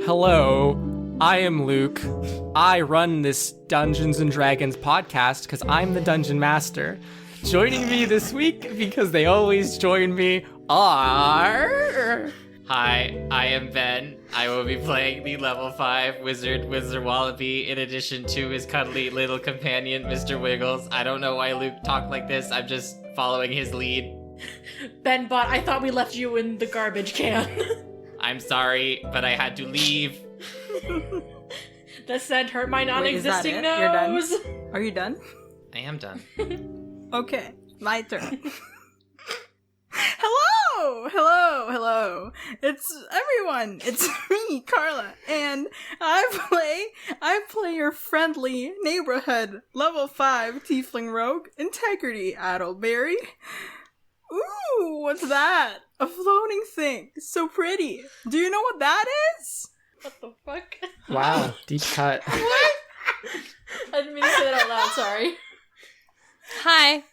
Hello, I am Luke. I run this Dungeons & Dragons podcast because I'm the Dungeon Master. Joining me this week, because they always join me, are... Hi, I am Ben. I will be playing the level 5 wizard, Winsler Wallaby, in addition to his cuddly little companion, Mr. Wiggles. I don't know why Luke talked like this. I'm just following his lead. Ben, but I thought we left you in the garbage can. I'm sorry, but I had to leave. The scent hurt my non-existing nose. You're done? Are you done? I am done. Okay, my turn. Hello. It's everyone. It's me, Kharla, and I play your friendly neighborhood level 5 tiefling rogue, Integrity Addleberry. Ooh, what's that? A floating thing. So pretty. Do you know what that is? What the fuck? Wow, deep cut. What? I didn't mean to say that out loud, sorry. Hi,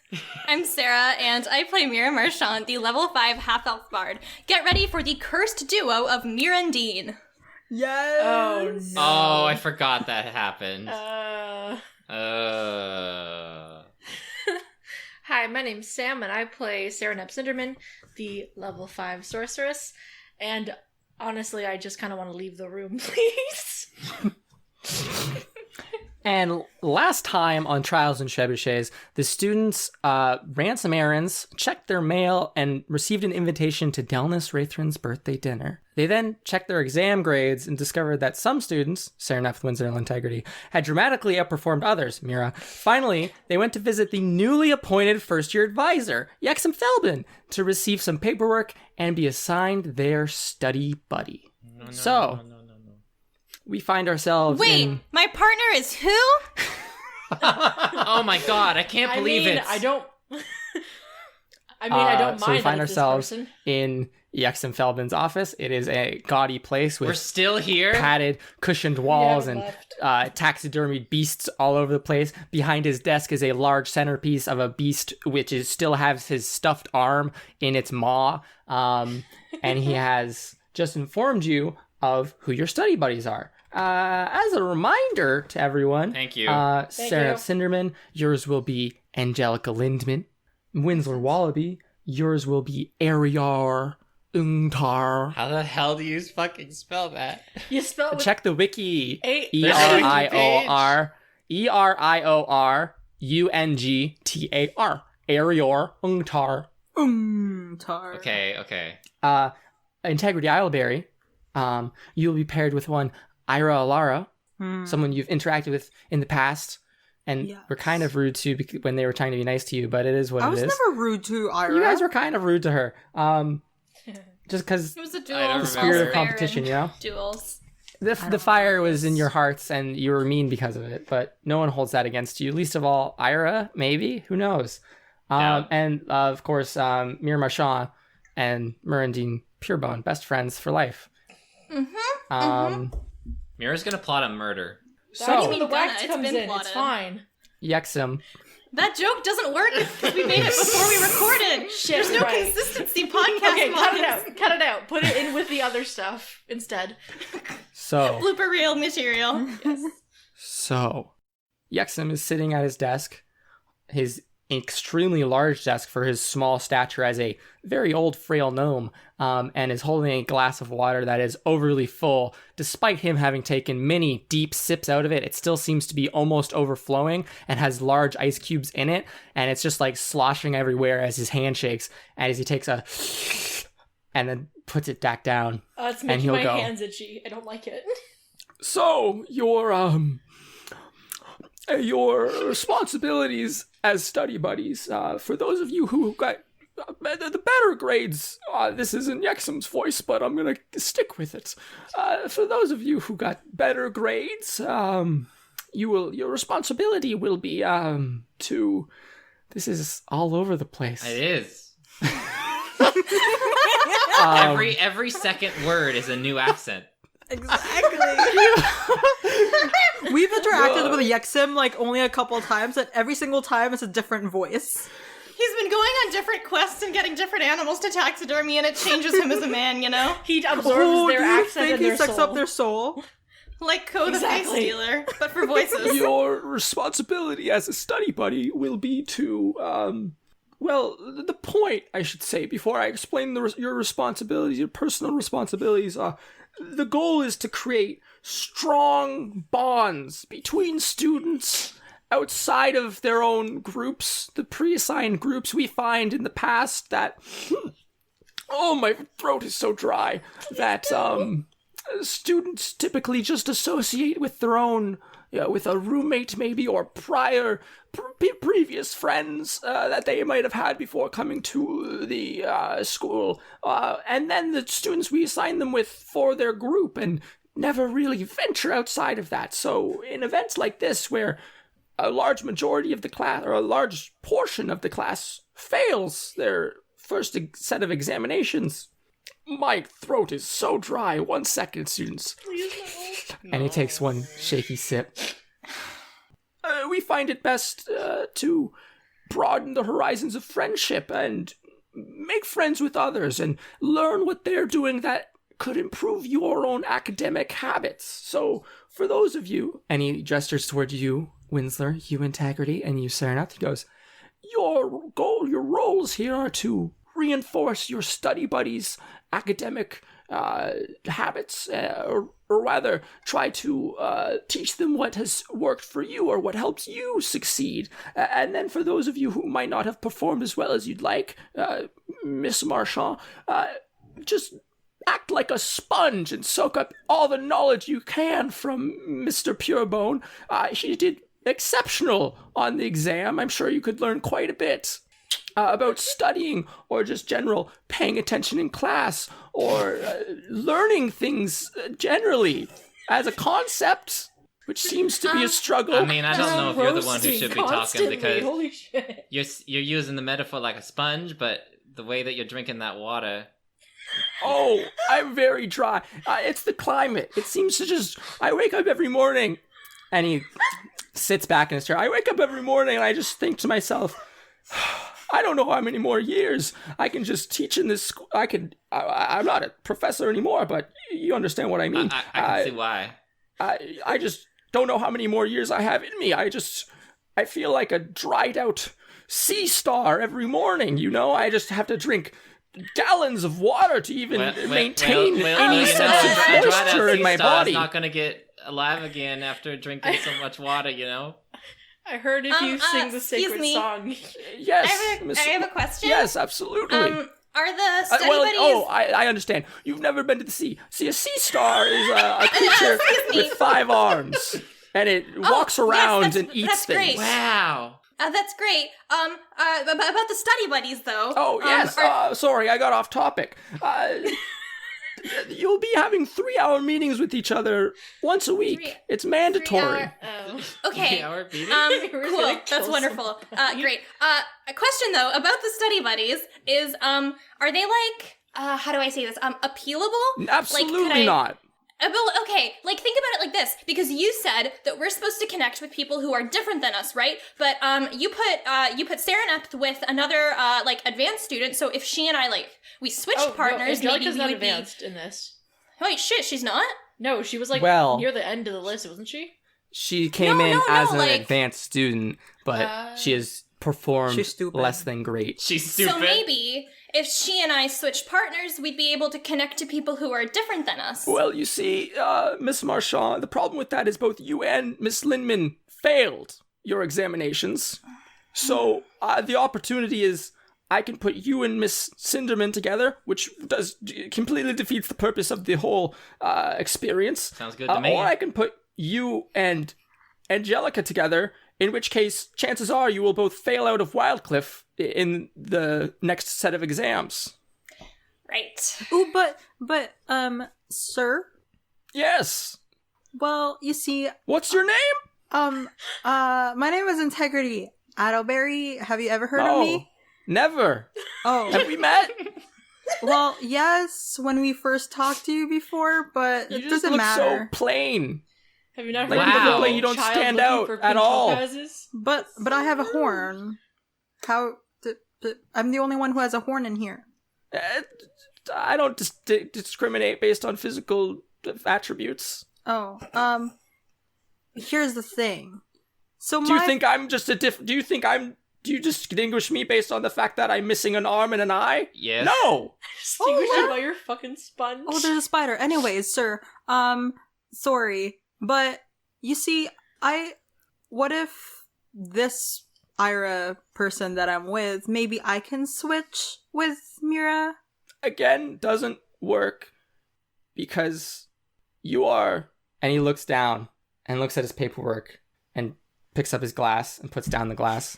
I'm Sarah, and I play Mira Marchand, the level 5 half-elf bard. Get ready for the cursed duo of Mira and Dean. Yes. Oh, no. Oh, I forgot that happened. Hi, my name's Sam, and I play Serinepth, the level 5 sorceress. And honestly, I just kind of want to leave the room, please. And last time on Trials Trebuchets, the students ran some errands, checked their mail, and received an invitation to Delnus Rathrin's birthday dinner. They then checked their exam grades and discovered that some students, Serinepth, Winsler, and Integrity, had dramatically outperformed others, Mira. Finally, they went to visit the newly appointed first-year advisor, Yexem Felbin, to receive some paperwork and be assigned their study buddy. No. We find ourselves Wait, my partner is who? Oh my god, I can't believe it. I don't mind. So we find that it's ourselves this person. in Yexem Felbin's office. It is a gaudy place with We're still here? padded, cushioned walls We and haven't taxidermied beasts all over the place. Behind his desk is a large centerpiece of a beast which still has his stuffed arm in its maw. And he has just informed you of who your study buddies are. As a reminder to everyone, Thank you. Serinepth Cinderman, yours will be Angelica Lindman. Winsler Wallaby, yours will be Ariar Ungtar. How the hell do you fucking spell that? You spell it with Check the wiki. A- Erior Ungtar. Arior Ungtar. Tar. Okay. Integrity Isleberry. You'll be paired with one Ira Alara, someone you've interacted with in the past, and were kind of rude to when they were trying to be nice to you, but it is what it is. I was never rude to Ira. You guys were kind of rude to her. Just because It was a I duel. don't of spirit of fire competition, and you know? Duels. The fire was in your hearts and you were mean because of it, but no one holds that against you. Least of all, Ira, maybe? Who knows? And of course, Mira Marchand and Murandine Purebone, best friends for life. Mira's gonna plot a murder. That's when the It's wax been comes in. plotted. It's fine. Yexem. That joke doesn't work because we made it before we recorded. Shit, There's no right. consistency podcast. Okay, moments. cut it out. Put it in with the other stuff instead. So, Blooper reel material. Yexem is sitting at his desk, his extremely large desk for his small stature as a very old, frail gnome, and is holding a glass of water that is overly full. Despite him having taken many deep sips out of it, it still seems to be almost overflowing and has large ice cubes in it, and it's just like sloshing everywhere as his hand shakes, and as he takes a and then puts it back down. It's And making he'll my go. hands itchy. I don't like it. So, your responsibilities as study buddies, for those of you who got the better grades, this isn't Yexem's voice, but I'm going to stick with it. For those of you who got better grades, your responsibility will be to... This is all over the place. It is. Um, Every second word is a new accent. Exactly. We've interacted with Yexem like only a couple times, and every single time it's a different voice. He's been going on different quests and getting different animals to taxidermy, and it changes him as a man, you know? He absorbs Oh, their do you accent think and he their sucks soul. up their soul? Like Ko the Face Exactly. Stealer, but for voices. Your responsibility as a study buddy will be to, well, the point, I should say, before I explain your responsibilities, your personal responsibilities, the goal is to create strong bonds between students outside of their own groups, the pre-assigned groups. We find in the past that, oh, my throat is so dry, that, students typically just associate with their own, with a roommate maybe, or previous friends that they might have had before coming to the school, and then the students we assign them with for their group, and never really venture outside of that. So in events like this, where a large majority of the class, or a large portion of the class, fails their first set of examinations, my throat is so dry. 1 second, students. Please no. And he takes one shaky sip. We find it best to broaden the horizons of friendship and make friends with others and learn what they're doing that could improve your own academic habits. So, for those of you, and he gestures towards you, Winsler, you Integrity, and you Serinepth, he goes, your roles here are to reinforce your study buddies' academic habits, or rather try to teach them what has worked for you or what helps you succeed. And then for those of you who might not have performed as well as you'd like, Miss Marchand, just act like a sponge and soak up all the knowledge you can from Mr. Purebone. He did exceptional on the exam. I'm sure you could learn quite a bit about studying, or just general paying attention in class, or learning ththings generally as a concept, which seems to be a struggle. I mean, I don't know if you're the one who Roasting should be talking, constantly. because Holy shit. you're using the metaphor like a sponge, but the way that you're drinking that water. Oh, I'm very dry. It's the climate. It seems to just... I wake up every morning, and he sits back in his chair. I wake up every morning, and I just think to myself, I don't know how many more years I can just teach in this school. I'm not a professor anymore, but you understand what I mean. I can see why. I just don't know how many more years I have in me. I feel like a dried out sea star every morning, you know? I just have to drink gallons of water to even maintain any sense of moisture in my body. Not going to get alive again after drinking so much water, you know? I heard if you sing the excuse sacred me. song. Yes. I have a question. Yes, absolutely. Are the study buddies... I understand. You've never been to the sea. See, a sea star is a creature with 5 arms, and it walks around and eats that's things. great. Wow. That's great. About the study buddies, though. Oh, yes. Sorry, I got off topic. You'll be having 3-hour meetings with each other once a week. It's mandatory. Oh. Okay. 3-hour meeting? We're Cool. gonna That's kill wonderful. somebody. Great. A question though about the study buddies is, are they like, how do I say this? Appealable? Absolutely not. Okay, like think about it like this, because you said that we're supposed to connect with people who are different than us, right? But you put Serinepth with another like advanced student. So if she and I we switched partners, no, maybe Angelica's we not would advanced in this. Wait, shit, she's not. No, she was near the end of the list, wasn't she? She came No, in as an like- advanced student, but she has performed She's stupid. less than great. She's stupid. So maybe if she and I switched partners, we'd be able to connect to people who are different than us. Well, you see, Miss Marchand, the problem with that is both you and Miss Lindman failed your examinations. So the opportunity is I can put you and Miss Cinderman together, which completely defeats the purpose of the whole experience. Sounds good to me. Or I can put you and Angelica together, in which case, chances are you will both fail out of Wildcliff in the next set of exams. Right. Ooh, but, sir? Yes. Well, you see, What's your name? my name is Integrity Adelberry. Have you ever heard of me? Never. Oh, Have we met? well, yes, when we first talked to you before, but You it just doesn't look matter. so plain. Have you not Like, heard you of look the like you don't child stand looking out for at pink all. topazes? But I have a horn. How? I'm the only one who has a horn in here. I don't discriminate based on physical attributes. Oh, here's the thing. So Do you think I'm just do you distinguish me based on the fact that I'm missing an arm and an eye? Yes. No! Distinguish you by your fucking sponge. Oh, there's a spider. Anyways, sir, sorry, but you see, what if this Ira person that I'm with, maybe I can switch with Mira? Again, doesn't work because you are. And he looks down and looks at his paperwork and picks up his glass and puts down the glass.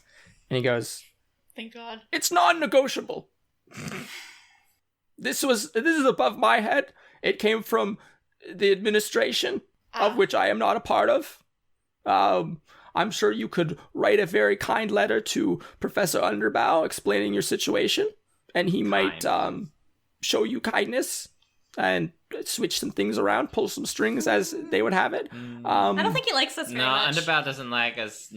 And he goes, Thank God. "It's non-negotiable. This is above my head. It came from the administration, of which I am not a part of. I'm sure you could write a very kind letter to Professor Underbow explaining your situation, and he might show you kindness and switch some things around, pull some strings as they would have it. I don't think he likes us very much. No, Underbow doesn't like us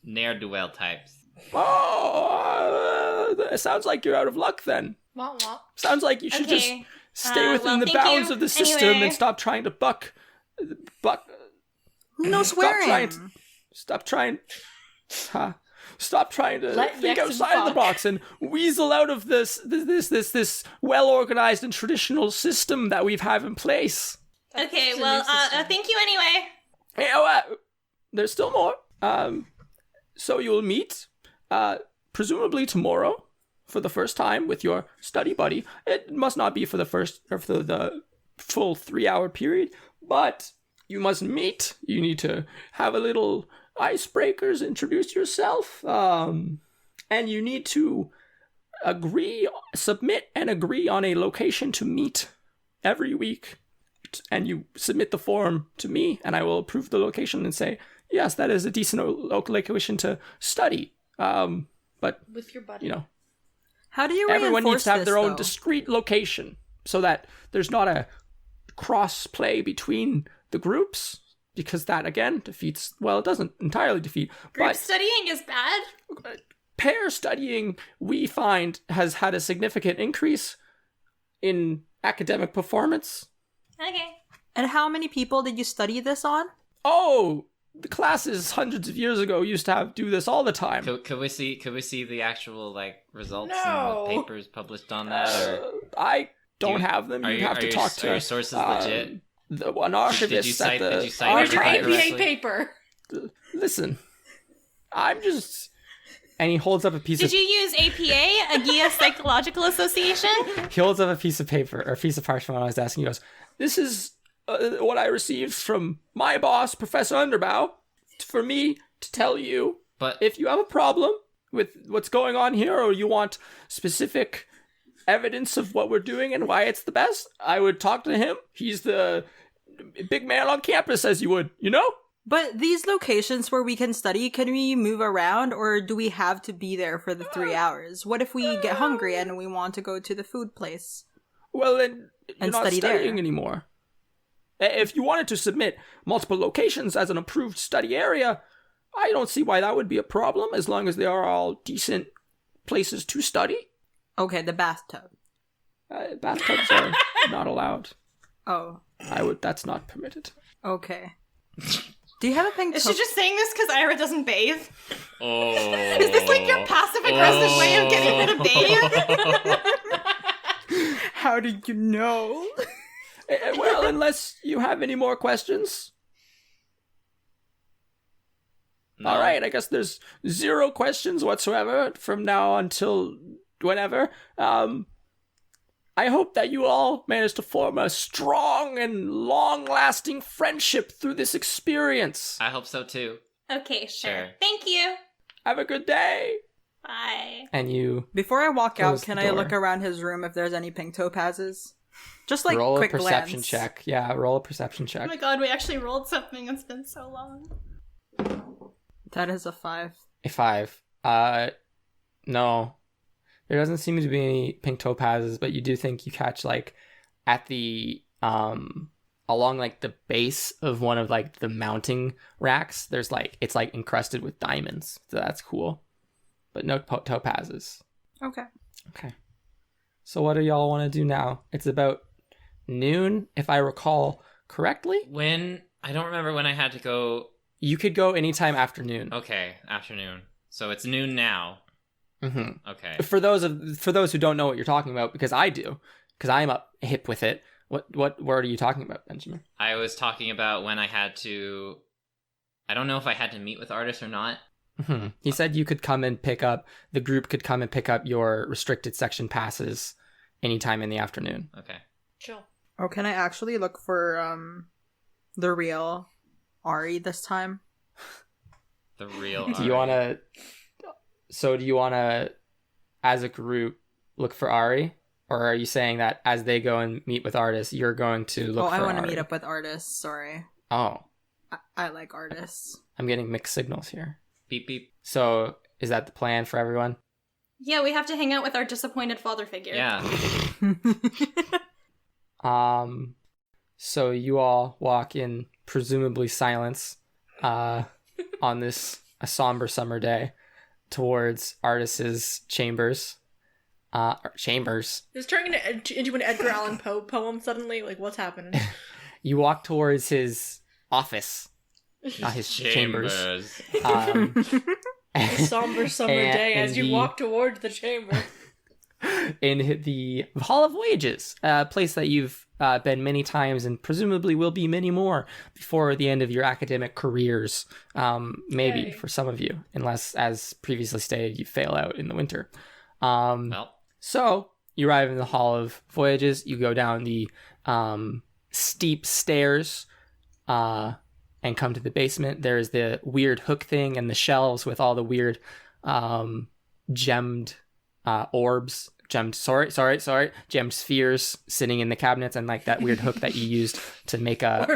ne'er-do-well types. Oh, it sounds like you're out of luck then. Wah, wah. Sounds like you should just stay within the thank bounds you. of the system Anyway. and stop trying to buck. No swearing. Stop trying to Let think Jackson outside of the fuck. box and weasel out of this well-organized and traditional system that we've have in place. Okay, It's a well, new system. thank you anyway. Hey, there's still more. So you'll meet, presumably tomorrow, for the first time with your study buddy. It must not be for the full 3-hour period, but you must meet. You need to have a little icebreakers, introduce yourself, and you need to submit and agree on a location to meet every week. And you submit the form to me, and I will approve the location and say, yes, that is a decent location to study. But, With your buddy. you know, How do you everyone needs reinforce to have this, their own though? discrete location so that there's not a cross play between the groups, because that, again, defeats, well, it doesn't entirely defeat, Group but studying is bad. pair studying, we find, has had a significant increase in academic performance. Okay. And how many people did you study this on? Oh, the classes hundreds of years ago used to do this all the time. Could we see the actual results No. and the papers published on that? Or I don't Do you- have them. are You'd you- have are to your- talk are to your sources legit? an Did you archivist cite- at the did you cite Where's your Archive APA correctly? paper? Listen, I'm just. And he holds up a piece Did of. you use APA, Agia Psychological Association? He holds up a piece of paper or a piece of parchment when I was asking. He goes, "This is what I received from my boss, Professor Underbow, for me to tell you. But If you have a problem with what's going on here, or you want specific evidence of what we're doing and why it's the best, I would talk to him. He's the big man on campus, as you would, you know?" But these locations where we can study, can we move around, or do we have to be there for the 3 hours? What if we get hungry and we want to go to the food place? Well, then you're And not study there. studying anymore. If you wanted to submit multiple locations as an approved study area, I don't see why that would be a problem, as long as they are all decent places to study. Okay, the bathtub. Bathtubs are not allowed. Oh, That's not permitted. okay. Do you have a pink Is she just saying this because Ira doesn't bathe? oh, Is this like your passive aggressive way of getting her to bathe? How did you know? Well, unless you have any more questions. No. All right, I guess there's 0 questions whatsoever from now until whenever. I hope that you all manage to form a strong and long-lasting friendship through this experience. I hope so too. Okay, sure. Sure. Thank you. Have a good day. Bye. And you Before I walk out, Close can the I door. look around his room if there's any pink topazes? Just like roll a quick perception glance. check. Yeah, roll a perception Oh check. my god, we actually rolled something. It's been so long. That is a 5. A 5. No. There doesn't seem to be any pink topazes, but you do think you catch, like, at the, along, like, the base of one of, like, the mounting racks, there's, like, it's, like, encrusted with diamonds. So that's cool. but no topazes. Okay. Okay. So what do y'all want to do now? It's about noon, if I recall correctly. I don't remember when I had to go. You could go anytime afternoon. Okay, afternoon. So it's noon now. Mm-hmm. Okay. For those who don't know what you're talking about, because I do, because I'm up hip with it. What word are you talking about, Benjamin? I was talking about when I had to. I don't know if I had to meet with artists or not. Mm-hmm. He said you could come and pick up. The group could come and pick up your restricted section passes anytime in the afternoon. Okay. Chill. Oh, can I actually look for the real Ari this time? The real. Do you want to? So do you want to, as a group, look for Ari? Or are you saying that as they go and meet with artists, you're going to look for Ari? I want to meet up with artists, sorry. Oh. I like artists. I'm getting mixed signals here. Beep beep. So is that the plan for everyone? Yeah, we have to hang out with our disappointed father figure. Yeah. So you all walk in presumably silence on this a somber summer day towards Artis's chambers. Chambers. It's turning into an Edgar Allan Poe poem suddenly. Like, what's happening? You walk towards his office, not his chambers. A somber summer day as you walk towards the chamber. In the Hall of Wages, a place that you've been many times and presumably will be many more before the end of your academic careers, maybe Yay. for some of you, unless, as previously stated, you fail out in the winter. So you arrive in the Hall of Voyages, you go down the steep stairs and come to the basement. There's the weird hook thing and the shelves with all the weird gemmed orbs, gemmed spheres sitting in the cabinets, and like that weird hook that you used to make a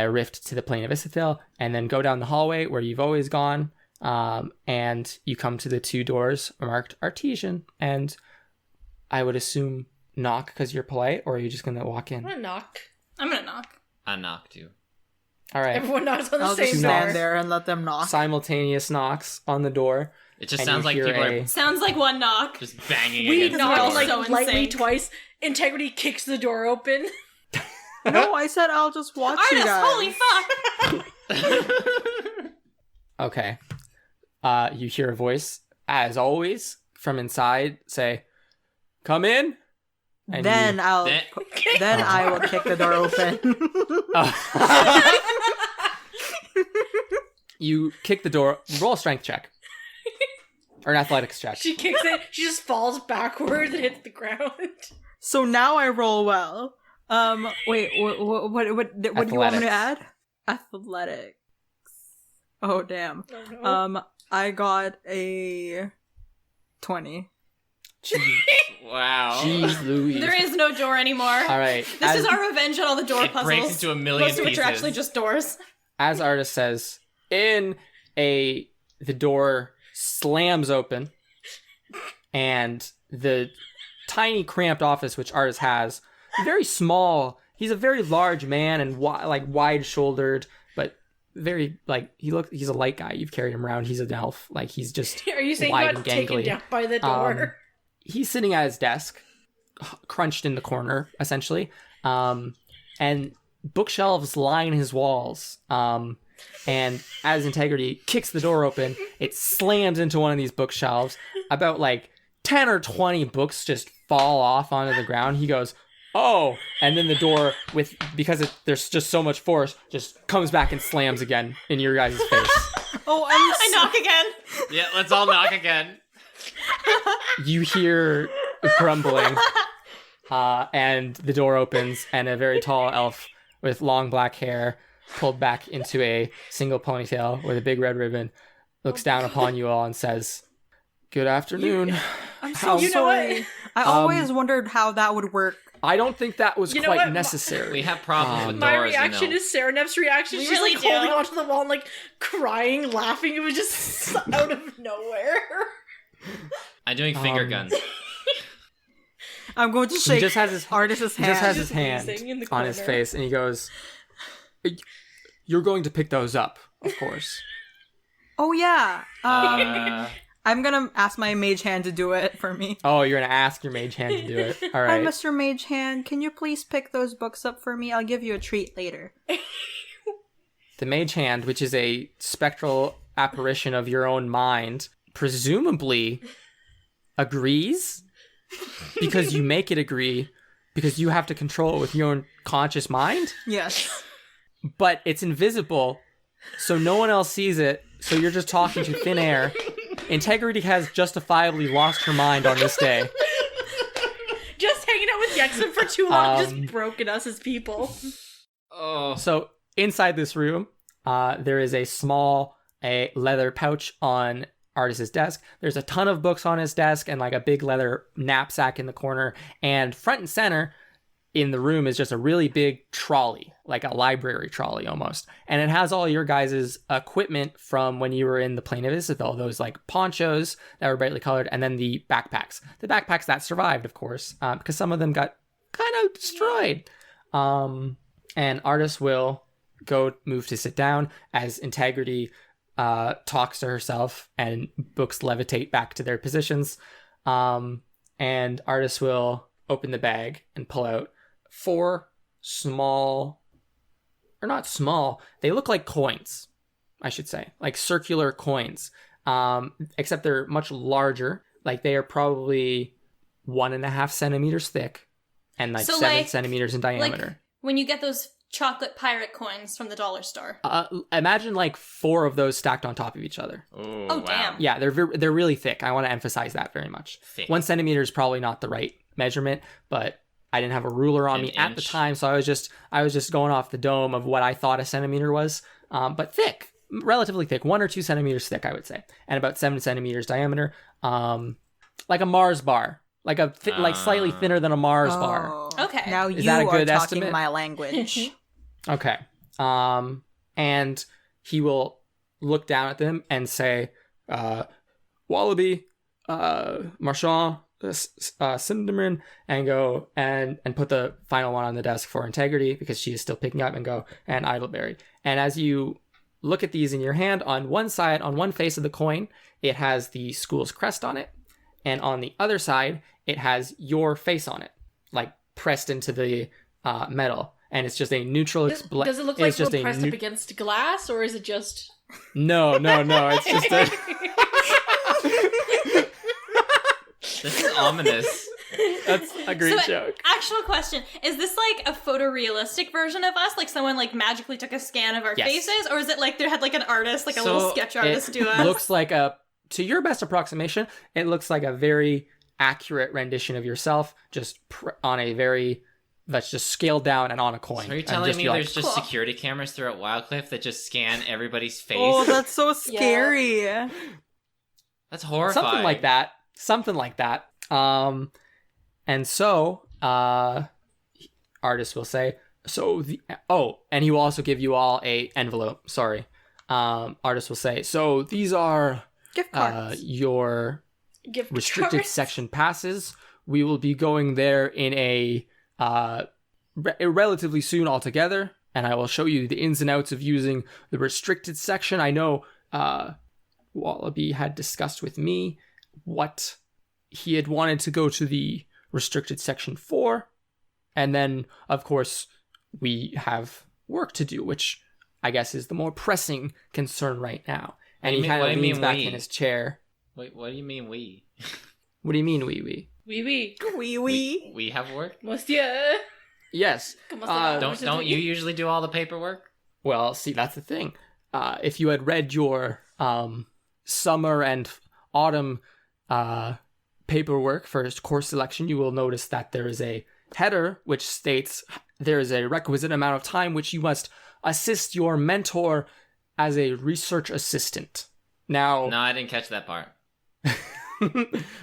rift to the plane of Isithil, and then go down the hallway where you've always gone, and you come to the two doors marked Artesian, and I would assume knock because you're polite, or are you just gonna walk in? I'm gonna knock. I'm gonna knock. I knock too. All right. Everyone knocks on the I'll same just door. stand there and let them knock. Simultaneous knocks on the door. It just and sounds you like hear people are Sounds like one knock. just banging We against the knock door. like So in lightly sync. twice. Integrity kicks the door open. No, I said I'll just watch you Artist, guys. holy fuck! Okay. You hear a voice, as always, from inside say, "Come in." And Then then I will kick the door open. you kick the door. Roll a strength check. Or an athletics check. She kicks it. She just falls backwards and hits the ground. So now I roll well. Wait, what do you want me to add? Athletics. Oh damn. Oh, no. I got a 20. Wow. Jeez Louise. There is no door anymore. All right. This is our revenge on all the door It puzzles. breaks into a million most of which are pieces. actually just doors. As Artist says, the door slams open, and the tiny cramped office which Artist has, very small. He's a very large man and wide shouldered, but very he's a light guy. You've carried him around. He's an elf. Like he's just Are you saying wide you and got taken gangly. down by the door? He's sitting at his desk, crunched in the corner, essentially, and bookshelves line his walls. And as Integrity kicks the door open, it slams into one of these bookshelves. About 10 or 20 books just fall off onto the ground. He goes, "Oh!" And then the door, there's just so much force, just comes back and slams again in your guys' face. Oh, I knock again. Yeah, let's all knock again. You hear grumbling, and the door opens, and a very tall elf with long black hair pulled back into a single ponytail with a big red ribbon looks down upon you all and says, "Good afternoon." I'm How- so You know what? sorry. I always wondered how that would work. I don't think that was You know quite what? necessary. We have problems with My doors. reaction is Sereneph's reaction. We She's really do. holding onto the wall and crying, laughing. It was just out of nowhere. I'm doing finger guns. I'm going to He shake just has his Artist's He hand. just has his Just hand wheezing in the on his corner. face, and he goes, "You're going to pick those up, of course." Oh, yeah. Uh, I'm gonna ask my mage hand to do it for me. Oh, you're gonna ask your mage hand to do it. All Hi, right. Mr. Mage Hand. Can you please pick those books up for me? I'll give you a treat later. The mage hand, which is a spectral apparition of your own mind, presumably agrees because you make it agree because you have to control it with your own conscious mind, Yes. but it's invisible, so no one else sees it, so you're just talking to thin air. Integrity has justifiably lost her mind on this day. Just hanging out with Yexen for too long just broken us as people. oh. So inside this room, there is a small leather pouch on Artis's desk. There's a ton of books on his desk and like a big leather knapsack in the corner. And front and center in the room is just a really big trolley, like a library trolley almost. And it has all your guys' equipment from when you were in the Plane of Isithel, those like ponchos that were brightly colored, and then the backpacks. The backpacks that survived, of course, because some of them got kind of destroyed. And Artis will move to sit down as Integrity talks to herself and books levitate back to their positions. And Artis will open the bag and pull out 4 small, or not small, they look like coins, I should say, like circular coins, except they're much larger. Like they are probably 1.5 centimeters thick and like So, 7 like- centimeters in diameter. Like when you get those chocolate pirate coins from the dollar store. Imagine like 4 of those stacked on top of each other. Oh, Oh, wow. damn. Yeah, they're really thick. I want to emphasize that very much. Thick. 1 centimeter is probably not the right measurement, but I didn't have a ruler on An me at the inch. time, so I was just going off the dome of what I thought a centimeter was. But thick, relatively thick, 1 or 2 centimeters thick, I would say, and about 7 centimeters diameter. Like a Mars bar, like like slightly thinner than a Mars bar. Oh. Okay. Now Is you that a are good talking estimate? my language. Okay. And he will look down at them and say, Wallaby, Marchand, Cinderman, and go and put the final one on the desk for Integrity because she is still picking up, and go, and Idleberry. And as you look at these in your hand, on one side, on one face of the coin, it has the school's crest on it. And on the other side, it has your face on it, like pressed into the metal. And it's just a neutral Does it look like we're pressed up against glass, or is it just... No, it's just a... This is ominous. That's a great So, joke. actual question, is this like a photorealistic version of us? Like someone like magically took a scan of our Yes. faces? Or is it like they had like an artist, like a little So, sketch artist It do us? looks like to your best approximation, it looks like a very accurate rendition of yourself, just on a very... That's just scaled down and on a coin. So are you And telling just me be like, there's just cool. security cameras throughout Wildcliff that just scan everybody's face? Oh, that's so scary. That's horrifying. Something like that. And so, Artist will say, and he will also give you all a envelope. Sorry. Artist will say, so these are Gift cards. your Gift restricted cards? section passes. We will be going there in a relatively soon altogether, and I will show you the ins and outs of using the restricted section. I know Wallaby had discussed with me what he had wanted to go to the restricted section for, and then of course we have work to do, which I guess is the more pressing concern right now. And he kind of leans back in his chair. Wait, what do you mean we? What do you mean, wee? Oui, oui. Wee wee. We have work? Monsieur. Yes. Comment ça va? Don't you usually do all the paperwork? Well, see, that's the thing. If you had read your summer and autumn paperwork for course selection, you will notice that there is a header which states there is a requisite amount of time which you must assist your mentor as a research assistant. Now, No, I didn't catch that part.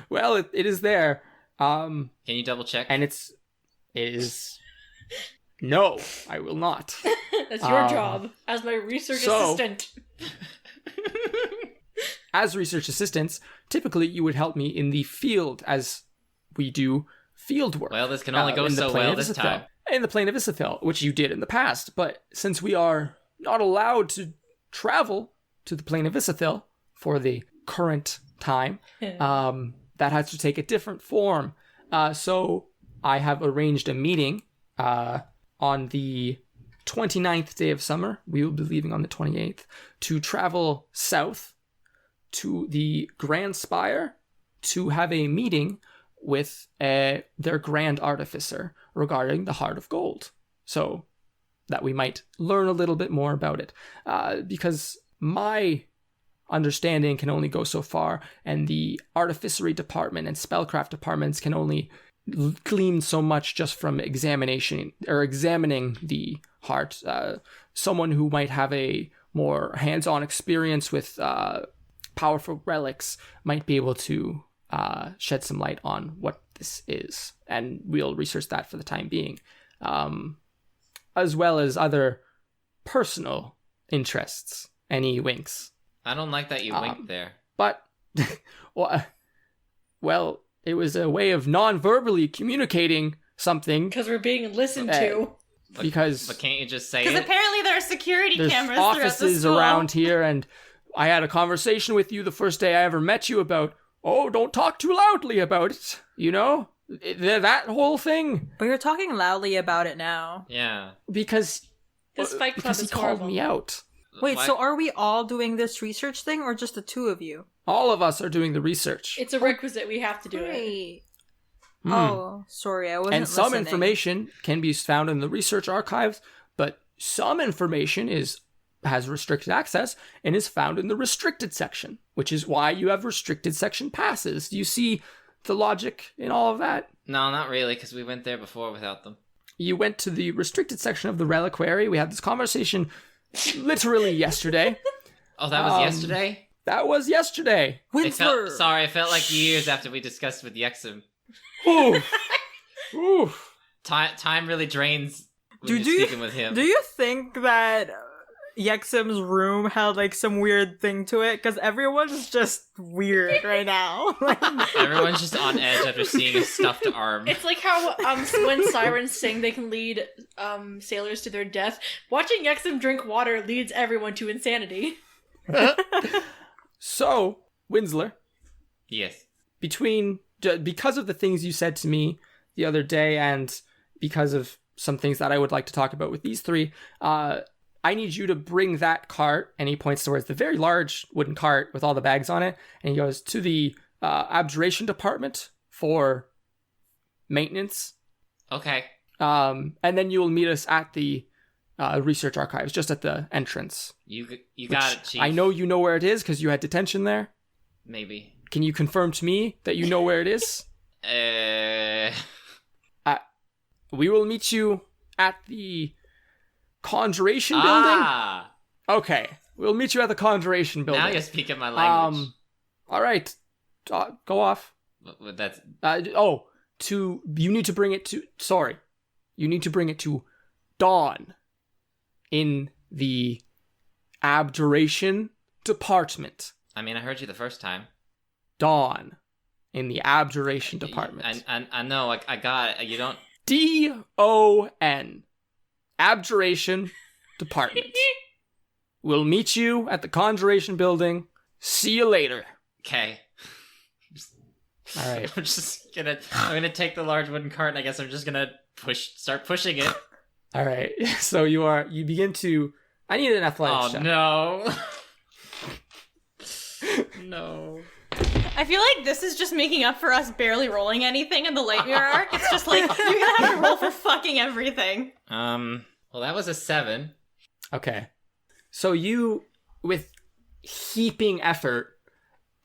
well, it is there. Can you double check? And it is... No, I will not. That's your job as my research assistant. As research assistants, typically you would help me in the field as we do field work. Well, this can only go in the so Plane well of this Isithel. time. In the Plane of Isithel, which you did in the past. But since we are not allowed to travel to the Plane of Isithel, for the current time. That has to take a different form. So I have arranged a meeting on the 29th day of summer. We will be leaving on the 28th to travel south to the Grand Spire to have a meeting with their Grand Artificer regarding the Heart of Gold. So that we might learn a little bit more about it. Because my understanding can only go so far, and the artificery department and spellcraft departments can only glean so much just from examination or examining the heart. Someone who might have a more hands-on experience with powerful relics might be able to shed some light on what this is, and we'll research that for the time being, as well as other personal interests. Any winks? I don't like that you winked there. But, well, it was a way of non-verbally communicating something. Because we're being listened to. But Because can't you just say Because it? apparently there are security there's cameras throughout the offices school. around here, and I had a conversation with you the first day I ever met you about, don't talk too loudly about it, you know? That whole thing. But you're talking loudly about it now. Yeah. Because This Fight Club because he is called horrible. me out. Wait, Why- so are we all doing this research thing, or just the two of you? All of us are doing the research. It's a requisite. We have to do it. Great. Hmm. Oh, sorry, I wasn't And some listening. information can be found in the research archives, but some information has restricted access and is found in the restricted section, which is why you have restricted section passes. Do you see the logic in all of that? No, not really, because we went there before without them. You went to the restricted section of the reliquary. We had this conversation literally yesterday. Oh, that was yesterday? That was yesterday. Winsler! It felt like years after we discussed with Yexum. Ooh. Ooh. Time really drains when Dude, you're speaking with him. Do you think that Yexim's room had like some weird thing to it? Because everyone's just weird right now. Everyone's just on edge after seeing a stuffed arm. It's like how when sirens sing, they can lead sailors to their death. Watching Yexum drink water leads everyone to insanity. So, Winsler, Yes. because of the things you said to me the other day, and because of some things that I would like to talk about with these three, I need you to bring that cart, and he points towards the very large wooden cart with all the bags on it, and he goes to the abjuration department for maintenance. Okay. And then you will meet us at the research archives, just at the entrance. You got which it, Chief. I know you know where it is because you had detention there. Maybe. Can you confirm to me that you know where it is? We will meet you at the Conjuration building. Ah! Okay, we'll meet you at the Conjuration building. Now you're speaking my language. All right, go off. That's... You need to bring it to. Sorry, you need to bring it to Dawn in the Abjuration department. I mean, I heard you the first time. Dawn in the Abjuration department. I know, I got it. You don't... DON. Abjuration department. We'll meet you at the Conjuration building. See you later. Okay. All right. I'm gonna take the large wooden cart, and I guess I'm just gonna start pushing it. All right. So you begin to. I need an athletics check. No. No. I feel like this is just making up for us barely rolling anything in the Light Mirror arc. It's just like, you're gonna have to roll for fucking everything. Well, that was a 7. Okay. So you, with heaping effort,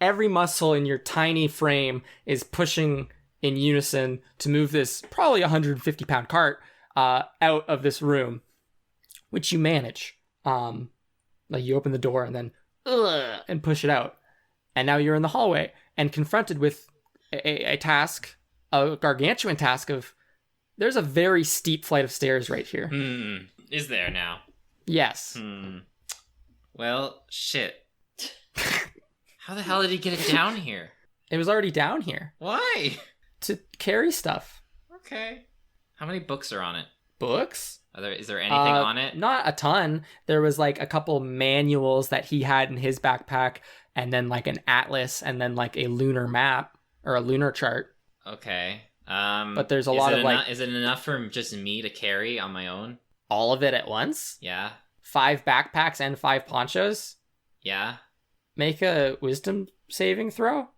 every muscle in your tiny frame is pushing in unison to move this probably 150-pound cart out of this room, which you manage. Like you open the door and then and push it out. And now you're in the hallway and confronted with a task, a gargantuan task of, there's a very steep flight of stairs right here. Is there now? Yes. Well, shit. How the hell did he get it down here? It was already down here Why? to carry stuff. Okay. How many books are on it? books. Is there anything on it? Not a ton. There was like a couple manuals that he had in his backpack, and then like an atlas, and then like a lunar map or a lunar chart. Okay. But there's a lot of like... Is it enough for just me to carry on my own? All of it at once? Yeah. 5 backpacks and 5 ponchos? Yeah. Make a wisdom saving throw?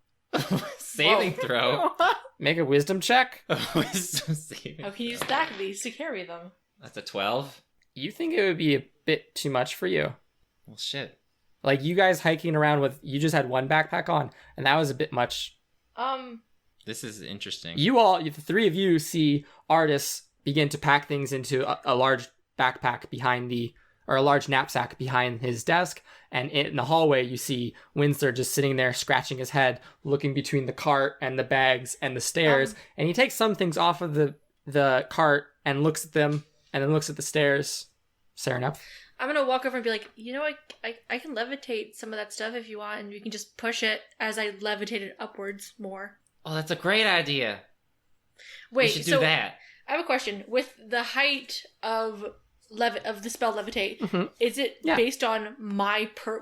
Saving throw? Make a wisdom check? Wisdom saving How can you throw. stack these to carry them? That's a 12? You think it would be a bit too much for you. Well, shit. Like, you guys hiking around with... You just had 1 backpack on, and that was a bit much. This is interesting. The 3 of you see artists begin to pack things into a large backpack or a large knapsack behind his desk. And in the hallway, you see Winsler just sitting there, scratching his head, looking between the cart and the bags and the stairs. And he takes some things off of the cart and looks at them, and then looks at the stairs. Serinepth. I'm gonna walk over and be like, I can levitate some of that stuff if you want, and you can just push it as I levitate it upwards more. Oh, that's a great idea. Wait, we should do that. I have a question. With the height of the spell levitate, is it based on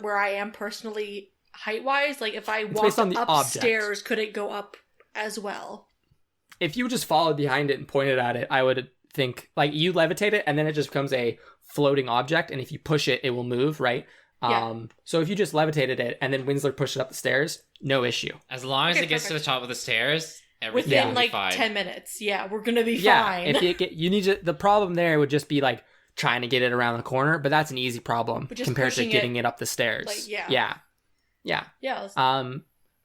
where I am personally height wise? Like if I walk upstairs, object. Could it go up as well? If you just followed behind it and pointed at it, I would think like you levitate it and then it just becomes a floating object, and if you push it, it will move, right? Yeah. So if you just levitated it and then Winsler pushed it up the stairs, no issue. As long as it gets to the top of the stairs, everything will be fine. Within 10 minutes, we're gonna be Yeah, fine. if you need to, the problem there would just be like trying to get it around the corner, but that's an easy problem compared to getting it up the stairs. Like, yeah. Yeah.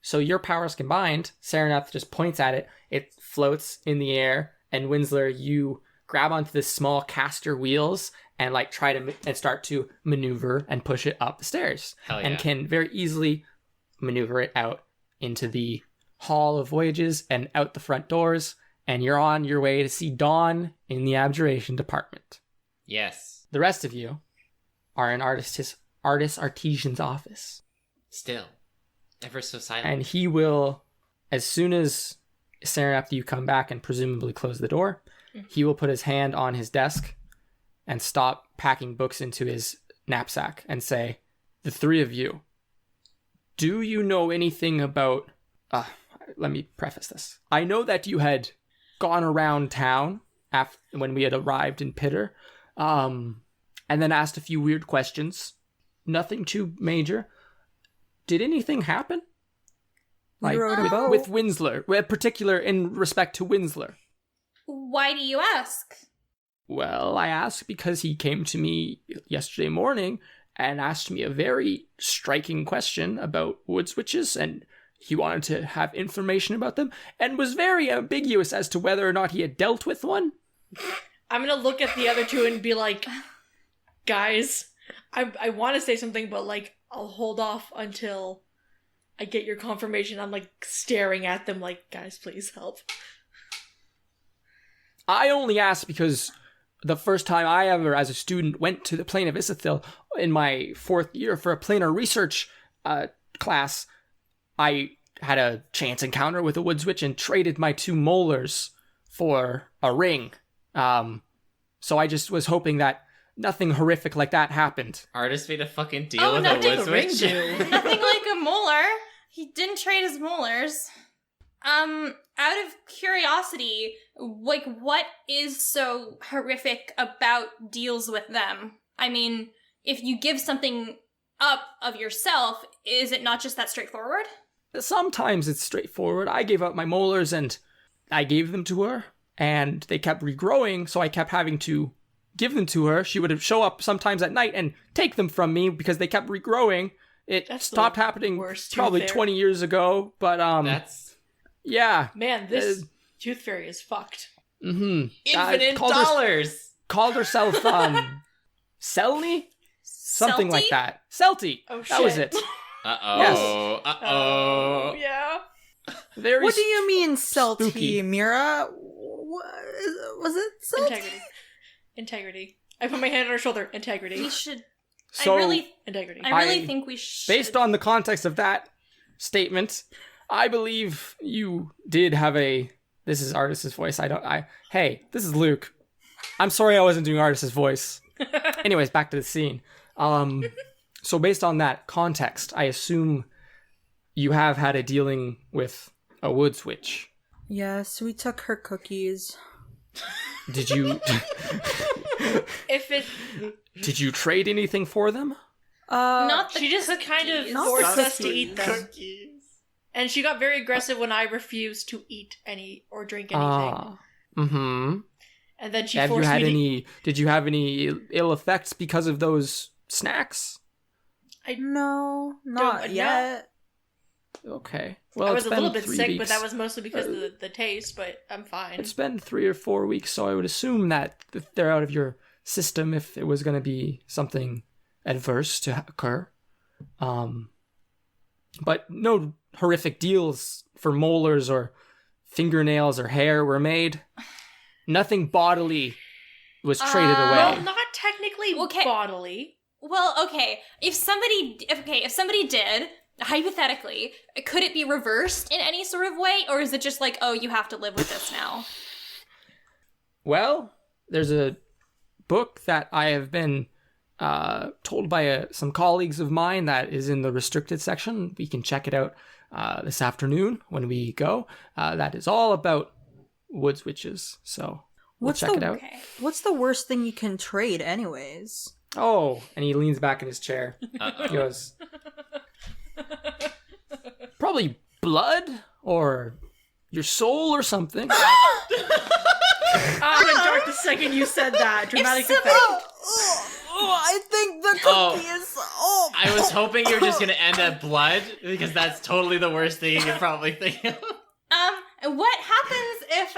So your powers combined, Serinepth just points at it, it floats in the air, and Winsler, you grab onto the small caster wheels and like try to and start to maneuver and push it up the stairs. Hell yeah. And can very easily maneuver it out into the Hall of Voyages and out the front doors, and you're on your way to see Dawn in the Abjuration department. Yes. The rest of you are in Artist Artesian's office. Still. Ever so silent. And he will, as soon as Serinepth, you come back and presumably close the door, he will put his hand on his desk and stop packing books into his knapsack and say, the 3 of you, do you know anything about... let me preface this. I know that you had gone around town when we had arrived in Pitter, and then asked a few weird questions. Nothing too major. Did anything happen? Like with Winsler, particular in respect to Winsler. Why do you ask? Well, I ask because he came to me yesterday morning and asked me a very striking question about wood switches, and he wanted to have information about them, and was very ambiguous as to whether or not he had dealt with one. I'm gonna look at the other 2 and be like, guys, I want to say something, but like, I'll hold off until I get your confirmation. I'm like staring at them like, guys, please help. I only asked because the first time I ever, as a student, went to the plane of Isithil in my 4th year for a planar research class, I had a chance encounter with a wood switch and traded my 2 molars for a ring. So I just was hoping that nothing horrific like that happened. Artist made a fucking deal with a wood switch. Nothing like a molar. He didn't trade his molars. Out of curiosity, like, what is so horrific about deals with them? I mean, if you give something up of yourself, is it not just that straightforward? Sometimes it's straightforward. I gave up my molars and I gave them to her, and they kept regrowing, so I kept having to give them to her. She would show up sometimes at night and take them from me because they kept regrowing. That's stopped happening probably 20 years ago, but yeah. Man, this tooth fairy is fucked. Mm-hmm. Infinite dollars. Called herself Selny? Something Celty? like that. Celty. Oh, shit. That was it. Uh-oh. Yes. Uh-oh. Yeah. Very What do you mean, salty, spooky. Mira? Was it salty? Integrity. I put my hand on her shoulder. Integrity. We should... So, Integrity. I really think we should... based on the context of that statement, I believe you did have a... This is Artist's voice. Hey, this is Luke. I'm sorry I wasn't doing Artis's voice. Anyways, back to the scene. So based on that context, I assume you have had a dealing with a woods witch. Yes, we took her cookies. Did you Did you trade anything for them? Not the She just kind of Not forced the us to eat them. Cookies. And she got very aggressive when I refused to eat any or drink anything. Mm-hmm. And then she Have you forced had me to... did you have any ill effects because of those snacks? No, not Don't- yet. Okay. Well, I was it's a been little bit 3 sick, weeks. but that was mostly because of the taste, but I'm fine. It's been 3 or 4 weeks, so I would assume that they're out of your system if it was going to be something adverse to occur. But no horrific deals for molars or fingernails or hair were made. Nothing bodily was traded away. Well, not technically Okay. bodily. Well, okay. If somebody did, hypothetically, could it be reversed in any sort of way, or is it just like, oh, you have to live with this now? Well, there's a book that I have been told by some colleagues of mine that is in the restricted section. We can check it out this afternoon when we go. That is all about woods witches. So we'll check it out. Okay. What's the worst thing you can trade, anyways? Oh, and he leans back in his chair. He goes, probably blood or your soul or something. I went dark the second you said that. Dramatic effect. I think the cookie is... Oh, I was hoping you were just gonna end at blood, because that's totally the worst thing you could probably think of. What happens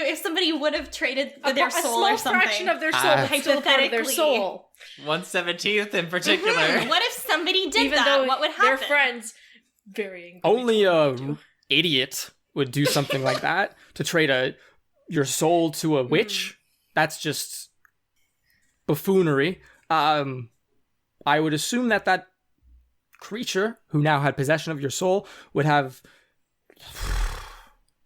if somebody would have traded their A soul small or something? fraction of their soul is still part of their hypothetically. soul. 1/17th in particular. What if somebody did Even that? though What would happen? their friends, varying. Only a idiot would do something like that, to trade your soul to a witch. That's just buffoonery. I would assume that creature who now had possession of your soul would have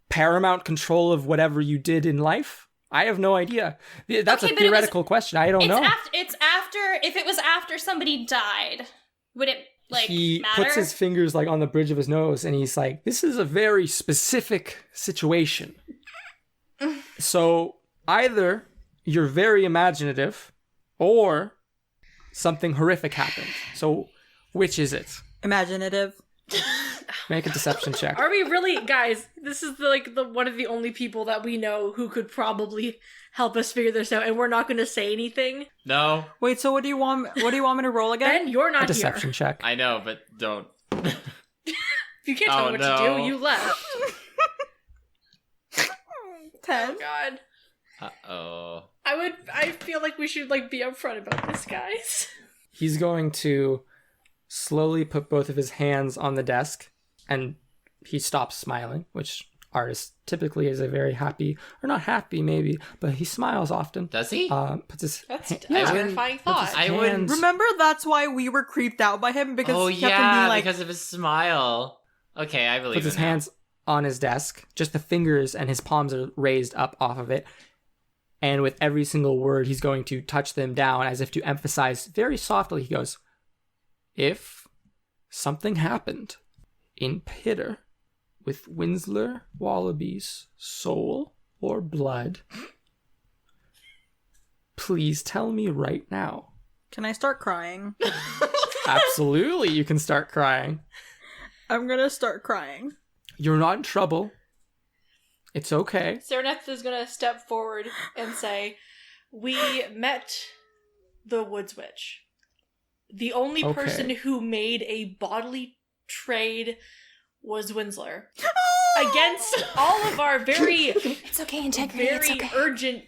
paramount control of whatever you did in life. I have no idea. That's Okay, a but it was- theoretical question. I don't know. It's after. If it was after somebody died, would it He matter? puts his fingers like on the bridge of his nose and he's like, this is a very specific situation. So either you're very imaginative or something horrific happened. So which is it? imaginative. Make a deception check. Are we really, guys? This is the one of the only people that we know who could probably help us figure this out, and we're not going to say anything. No, Wait, so what do you want me to roll again? Ben, you're A not deception here. check. I know, but don't. If you can't tell Oh, me what no. to do, you left. 10. Oh God. Uh-oh. I feel like we should be upfront about this, guys. He's going to slowly put both of his hands on the desk and he stops smiling, which Artist typically is a very happy, or not happy maybe, but he smiles often. Does he? Puts his That's hand- a I wouldn't- terrifying thought. I wouldn't- hands- Remember, that's why we were creeped out by him, because Oh he kept on yeah, being like, because of his smile. Okay, I believe puts his it now. hands on his desk, just the fingers and his palms are raised up off of it. And with every single word, he's going to touch them down as if to emphasize very softly. He goes, if something happened in Pitter with Winsler Wallaby's soul or blood, please tell me right now. can I start crying? Absolutely, you can start crying. I'm gonna start crying. You're not in trouble. It's okay. Serinepth is gonna step forward and say, "We met the Woods Witch. The only Okay. person who made a bodily trade was Winsler. Against all of our very, It's okay, integrity. It's very okay. urgent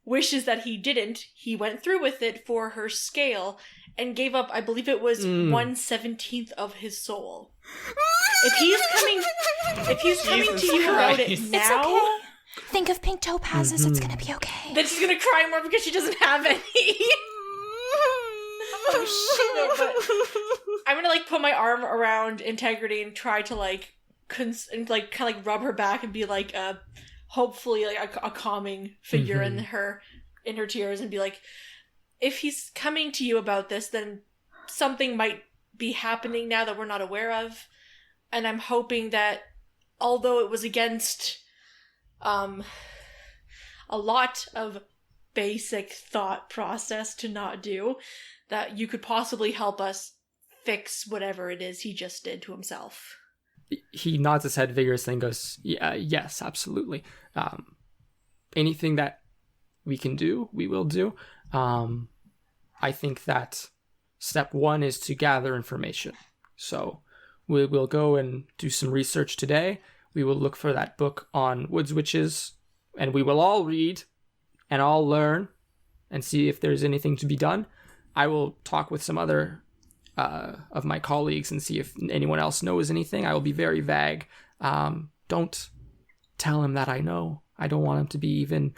wishes that he didn't, he went through with it for her scale and gave up, I believe it was 1/17 of his soul. If he's coming to Jesus you about it Christ. It's now, okay. Think of pink topazes. It's gonna be okay. then she's gonna cry more because she doesn't have any. Oh, shit. But I'm gonna put my arm around Integrity and try to kind of rub her back and be like, hopefully like a calming figure in her tears, and be like, if he's coming to you about this, then something might be happening now that we're not aware of. And I'm hoping that although it was against a lot of basic thought process to not do, that you could possibly help us fix whatever it is he just did to himself. He nods his head vigorously and goes, yes, absolutely. Anything that we can do, we will do. I think that step one is to gather information. So we will go and do some research today. We will look for that book on woods witches, and we will all read and all learn and see if there's anything to be done. I will talk with some other of my colleagues and see if anyone else knows anything. I will be very vague. Don't tell him that I know. I don't want him to be even...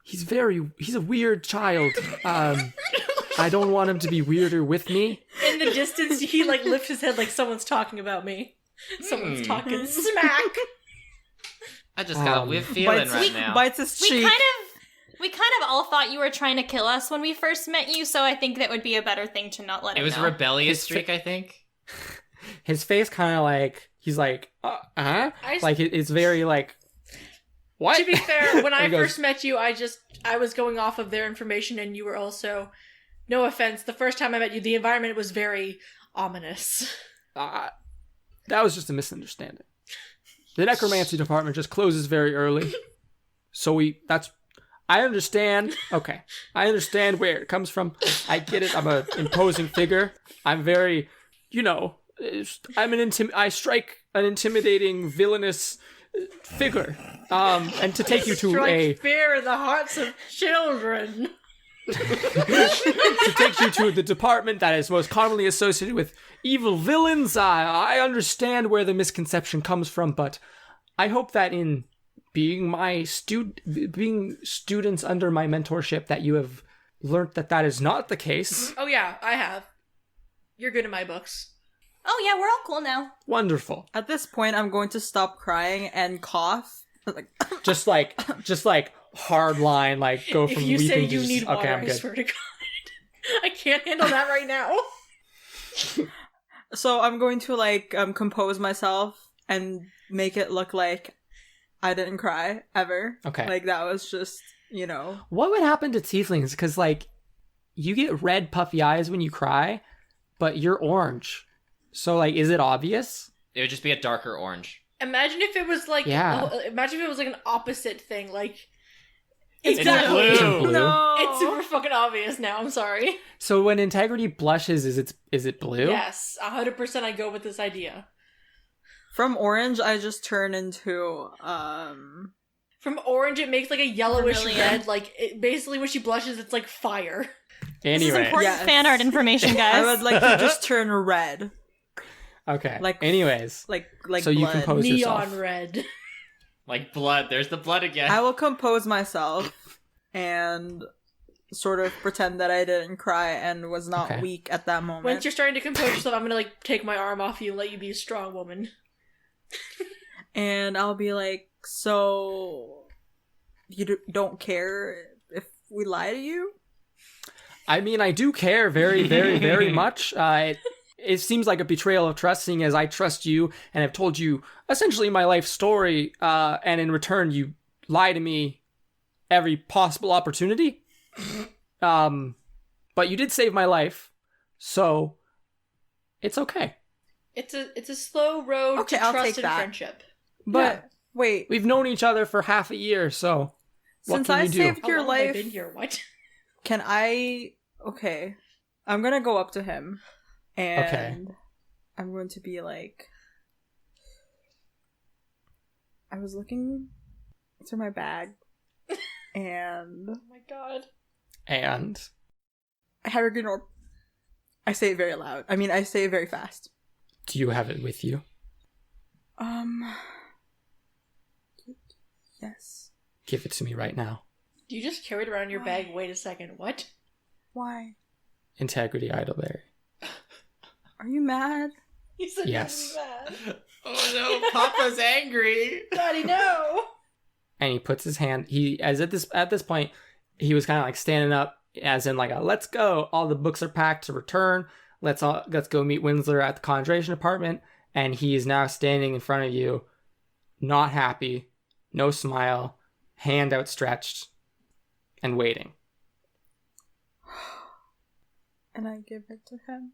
He's a weird child. I don't want him to be weirder with me. In the distance, he like lifts his head like someone's talking about me. Someone's talking smack. I just got a weird feeling right now. Bites his cheek. We kind of all thought you were trying to kill us when we first met you, so I think that would be a better thing to not let him know. It was a rebellious streak, I think. His face kind of like, he's like, like it's very like, what? To be fair, when I first met you, I was going off of their information, and you were also, no offense, the first time I met you, the environment was very ominous. That was just a misunderstanding. The necromancy department just closes very early. So I understand. Okay. I understand where it comes from. I get it. I'm an imposing figure. I'm very, I strike an intimidating, villainous figure. And to take you to strike fear in the hearts of children. To take you to the department that is most commonly associated with evil villains, I understand where the misconception comes from, but I hope that in being students under my mentorship that you have learned that is not the case. Oh yeah, I have. You're good in my books. Oh yeah, we're all cool now. Wonderful. At this point, I'm going to stop crying and cough. just like hard line, like go from if you weeping say to you just, need water, okay, I'm I good. swear to God, I can't handle that right now. So I'm going to compose myself and make it look like I didn't cry ever. Okay. Like that was just, What would happen to tieflings? Because you get red puffy eyes when you cry, but you're orange. So is it obvious? It would just be a darker orange. Imagine if it was imagine if it was an opposite thing, Exactly. It's blue. No. It's super fucking obvious now. I'm sorry. So when integrity blushes, is it blue? Yes, 100%. I go with this idea. From orange, I just turn into From orange, it makes a yellowish Vermilion. red. Basically, when she blushes, it's like fire. This is Anyway. important Yes. fan art information, guys. I would like to just turn red, Okay. Like- Anyways. like So blood. you compose Neon yourself. red. Like blood. There's the blood again. I will compose myself and sort of pretend that I didn't cry and was not Okay. weak at that moment. Once you're starting to compose yourself, I'm gonna take my arm off you and let you be a strong woman. And I'll be like, so you don't care if we lie to you? I mean, I do care very, very, very much. It seems like a betrayal of trust, seeing as I trust you and have told you essentially my life story, and in return you lie to me every possible opportunity. But you did save my life, so it's okay. It's a slow road Okay, to I'll trust take and that. friendship. But wait, We've known each other for half a year, so what since can I you do? saved How your long have I life, been here? What? can I? Okay, I'm gonna go up to him, and Okay. I'm going to be like, I was looking through my bag, and Oh my god. And I have a green orb. I say it very loud. I mean, I say it very fast. do you have it with you? Yes. Give it to me right now. You just carried around your bag. Wait a second. What? Why? Integrity Idleberry. Are you mad? You said Yes. you're bad. Oh no, Papa's angry. Daddy, no. and he puts his hand. At this point, he was kind of like standing up, as in like a let's go. All the books are packed to return. Let's go meet Winsler at the conjuration department. And he is now standing in front of you, not happy, no smile, hand outstretched, and waiting. And I give it to him.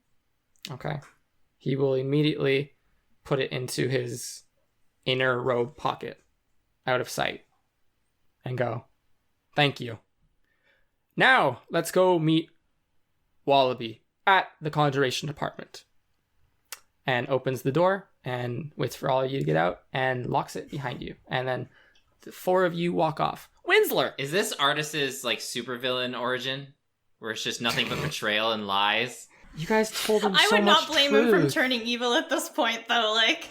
Okay. He will immediately put it into his inner robe pocket, out of sight, and go, "Thank you. Now, let's go meet Wallaby at the conjuration department." And opens the door and waits for all of you to get out and locks it behind you. And then the four of you walk off. Winsler! Is this Artis's like supervillain origin? Where it's just nothing but betrayal and lies? You guys told him I so would much not blame him from truth. turning evil at this point, though. Like,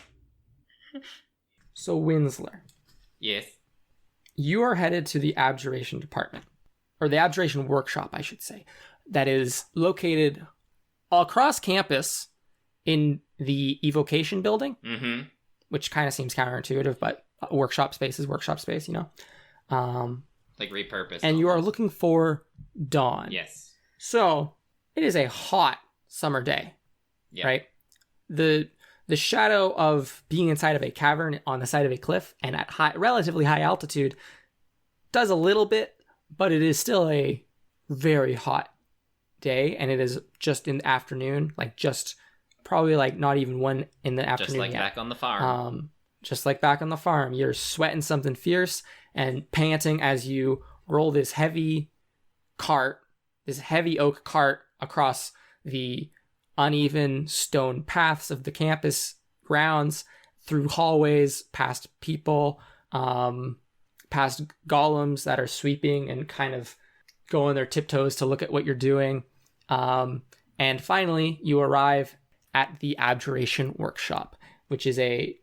So, Winsler, Yes. you are headed to the abjuration department, or the abjuration workshop, I should say, that is located across campus in the evocation building, Mm-hmm. which kind of seems counterintuitive, but workshop space is workshop space, you know? Like repurposed. And you are almost. looking for Dawn. Yes. So, it is a hot summer day, Yep. right? The shadow of being inside of a cavern on the side of a cliff and at relatively high altitude does a little bit, but it is still a very hot day, and it is just in the afternoon, like just probably like not even 1 in the afternoon Just like yet. back on the farm. Just like back on the farm, you're sweating something fierce and panting as you roll this heavy oak cart across the uneven stone paths of the campus grounds, through hallways, past people, past golems that are sweeping and kind of go on their tiptoes to look at what you're doing. And finally, you arrive at the Abjuration Workshop, which is a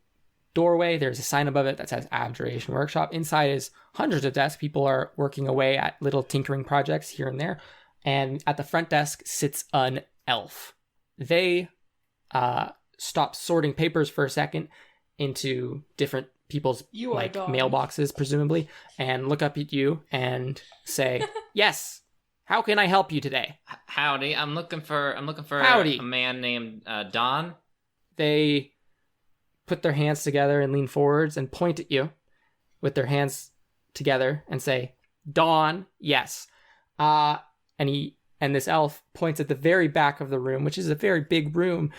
doorway. There's a sign above it that says Abjuration Workshop. Inside is hundreds of desks. People are working away at little tinkering projects here and there. And at the front desk sits an elf. They stop sorting papers for a second into different people's You are like Dawn. mailboxes, presumably, and look up at you and say, "Yes, how can I help you today?" Howdy. I'm looking for Howdy. a man named Don. They put their hands together and lean forwards and point at you with their hands together and say, "Dawn, yes." And this elf points at the very back of the room, which is a very big room.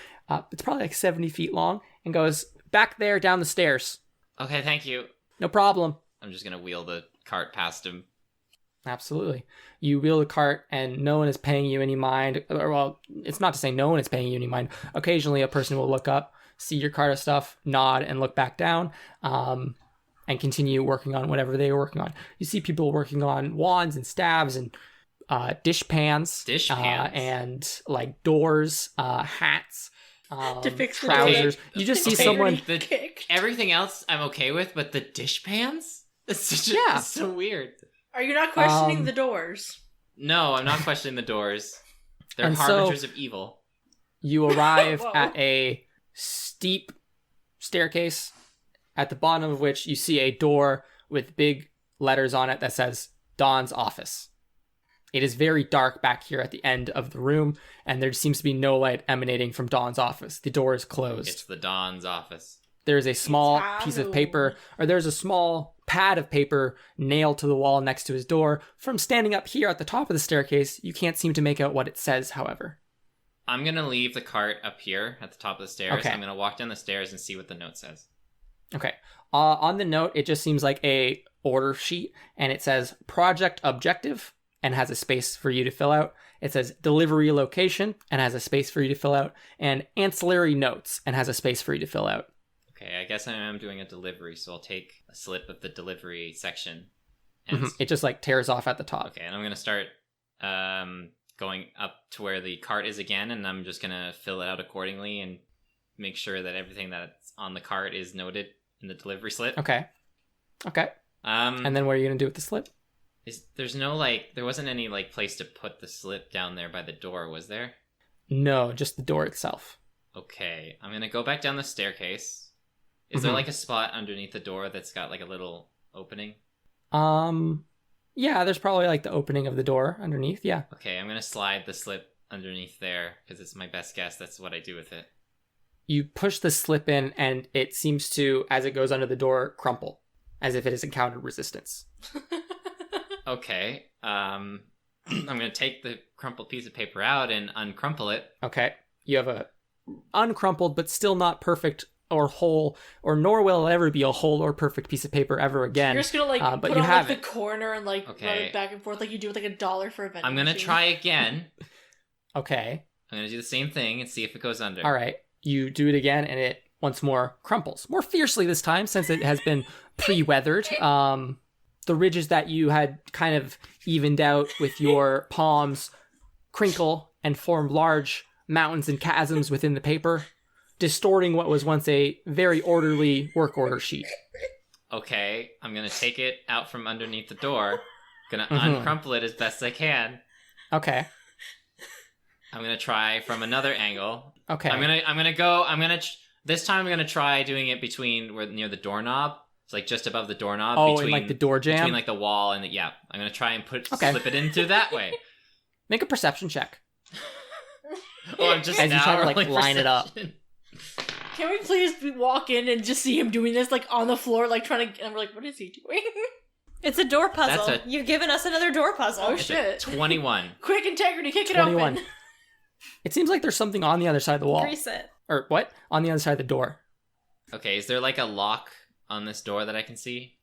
It's probably like 70 feet long, and goes, "Back there, down the stairs." Okay, thank you. "No problem." I'm just gonna wheel the cart past him. Absolutely. You wheel the cart and no one is paying you any mind. Or, well, it's not to say no one is paying you any mind. Occasionally a person will look up, see your cart of stuff, nod, and look back down, and continue working on whatever they were working on. You see people working on wands and staves and dishpans. Dishpans? And like doors, hats, To fix the trousers. door. You just see Okay. someone... Kicked. Everything else I'm okay with, but the dishpans? Yeah. It's so weird. Are you not questioning Um, the doors? No, I'm not questioning the doors. They're And so- harbingers of evil. You arrive Whoa. at a steep staircase, at the bottom of which you see a door with big letters on it that says Dawn's office. It is very dark back here at the end of the room, and there seems to be no light emanating from Dawn's office. The door is closed. It's the Don's office. There's a small piece of Hello. paper, or there's a small pad of paper nailed to the wall next to his door. From standing up here at the top of the staircase, you can't seem to make out what it says, however. I'm gonna leave the cart up here at the top of the stairs. Okay. I'm gonna walk down the stairs and see what the note says. Okay. On the note, it just seems like a order sheet, and it says project objective and has a space for you to fill out. It says delivery location and has a space for you to fill out, and ancillary notes and has a space for you to fill out. Okay, I guess I am doing a delivery, so I'll take a slip of the delivery section. And It just like tears off at the top. okay, and I'm gonna start going up to where the cart is again, and I'm just gonna fill it out accordingly and make sure that everything that's on the cart is noted in the delivery slip. Okay. And then what are you gonna do with the slip? There's no there wasn't any place to put the slip down there by the door, was there? No, just the door itself. Okay, I'm gonna go back down the staircase. Is there a spot underneath the door that's got a little opening? Yeah, there's probably like the opening of the door underneath. Yeah. Okay, I'm gonna slide the slip underneath there because it's my best guess. That's what I do with it. You push the slip in, and it seems to, as it goes under the door, crumple, as if it has encountered resistance. Okay. I'm gonna take the crumpled piece of paper out and uncrumple it. Okay. You have a uncrumpled but still not perfect or whole, or nor will it ever be a whole or perfect piece of paper ever again. You're just gonna like but put you on have like the corner and like Okay. run it back and forth like you do with like $1 for a vending I'm gonna machine. try again. Okay. I'm gonna do the same thing and see if it goes under. All right. You do it again, and it once more crumples. More fiercely this time, since it has been pre-weathered. The ridges that you had kind of evened out with your palms crinkle and form large mountains and chasms within the paper, distorting what was once a very orderly work order sheet. Okay, I'm gonna take it out from underneath the door. Gonna Mhm. uncrumple it as best I can. Okay. I'm gonna try from another angle. Okay. This time I'm gonna try doing it between where near the doorknob. It's like just above the doorknob. Oh, between in like the door jam? Between like the wall and yeah. I'm gonna try and Okay. slip it into that way. Make a perception check. Oh, I'm just As you now try to, like, rolling line it up. perception. Can we please walk in and just see him doing this like on the floor, like trying to? And we're like, what is he doing? It's a door puzzle. That's You've given us another door puzzle. Oh, It's a shit. 21. Quick integrity, kick it 21. open. It seems like there's something on the other side of the wall. Grease it. Or what? On the other side of the door. Okay, is there like a lock on this door that I can see?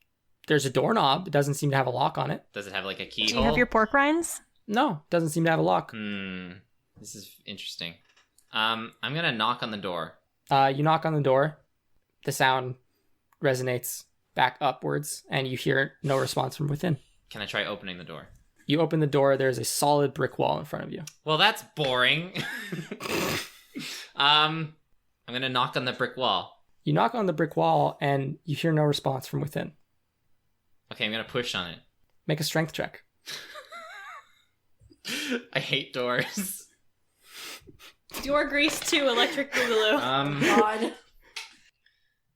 There's a doorknob. It doesn't seem to have a lock on it. Does it have like a Do you keyhole? have your pork rinds? No, doesn't seem to have a lock. This is interesting. I'm gonna knock on the door. You knock on the door. The sound resonates back upwards, and you hear no response from within. Can I try opening the door? You open the door. There's a solid brick wall in front of you. Well, that's boring. I'm gonna knock on the brick wall. You knock on the brick wall, and you hear no response from within. Okay, I'm gonna push on it. Make a strength check. I hate doors. Door grease 2, electric boogaloo. God.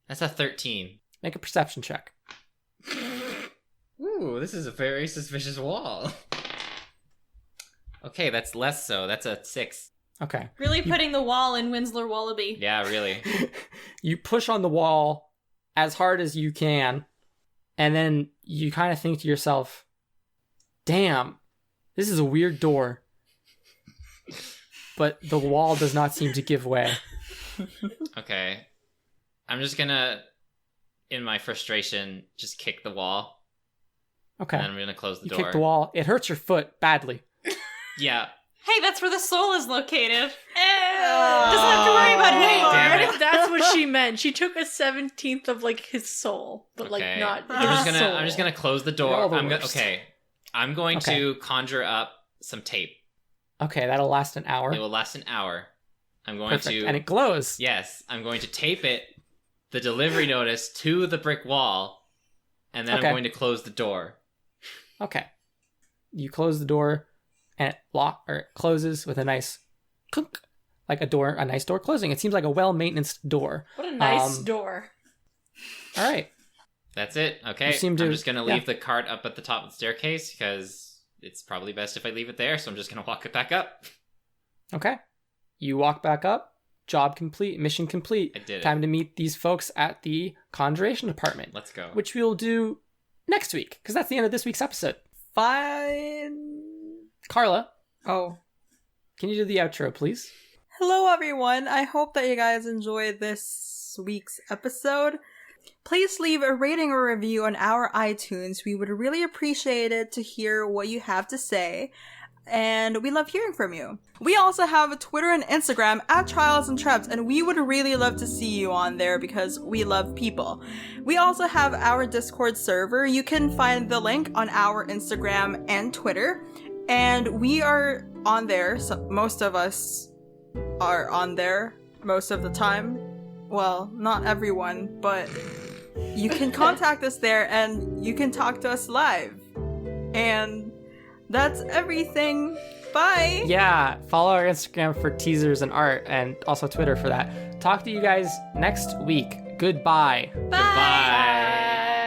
That's a 13. Make a perception check. Ooh, this is a very suspicious wall. Okay, that's less so. That's a 6. Okay. Really putting the wall in Winsler Wallaby. Yeah, really. You push on the wall as hard as you can, and then you kind of think to yourself, damn, this is a weird door. But the wall does not seem to give way. Okay. I'm just gonna, in my frustration, just kick the wall. Okay. And then I'm gonna close the You door. kick the wall. It hurts your foot badly. Yeah. Hey, that's where the soul is located. Doesn't have to worry about it anymore. Damn What it. if that's what she meant? She took a 17th of like his soul, but Okay. like not. I'm just gonna close the door. You're all the I'm gonna worst. okay. I'm going Okay. to conjure up some tape. Okay, that'll last an hour. It will last an hour. I'm going Perfect. to And it glows. Yes, I'm going to tape it, the delivery notice to the brick wall, and then Okay. I'm going to close the door. Okay. You close the door, and it closes with a nice clunk, like a nice door closing. It seems like a well-maintenance door. What a nice door. All right. That's it. Okay. You seem to- I'm just going to yeah. leave the cart up at the top of the staircase because it's probably best if I leave it there, so I'm just going to walk it back up. Okay. You walk back up. Job complete. Mission complete. I did it. Time to meet these folks at the conjuration department, Let's go. which we'll do next week, because that's the end of this week's episode. Fine. Kharla, Oh. can you do the outro, please? Hello, everyone. I hope that you guys enjoyed this week's episode. Please leave a rating or review on our iTunes. We would really appreciate it to hear what you have to say. And we love hearing from you. We also have a Twitter and Instagram at Trials and Trebs, and we would really love to see you on there because we love people. We also have our Discord server. You can find the link on our Instagram and Twitter. And we are on there. So most of us are on there most of the time. Well, not everyone, but you can contact us there and you can talk to us live. And that's everything. Bye! Yeah, follow our Instagram for teasers and art, and also Twitter for that. Talk to you guys next week. Goodbye. Goodbye.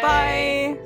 Bye!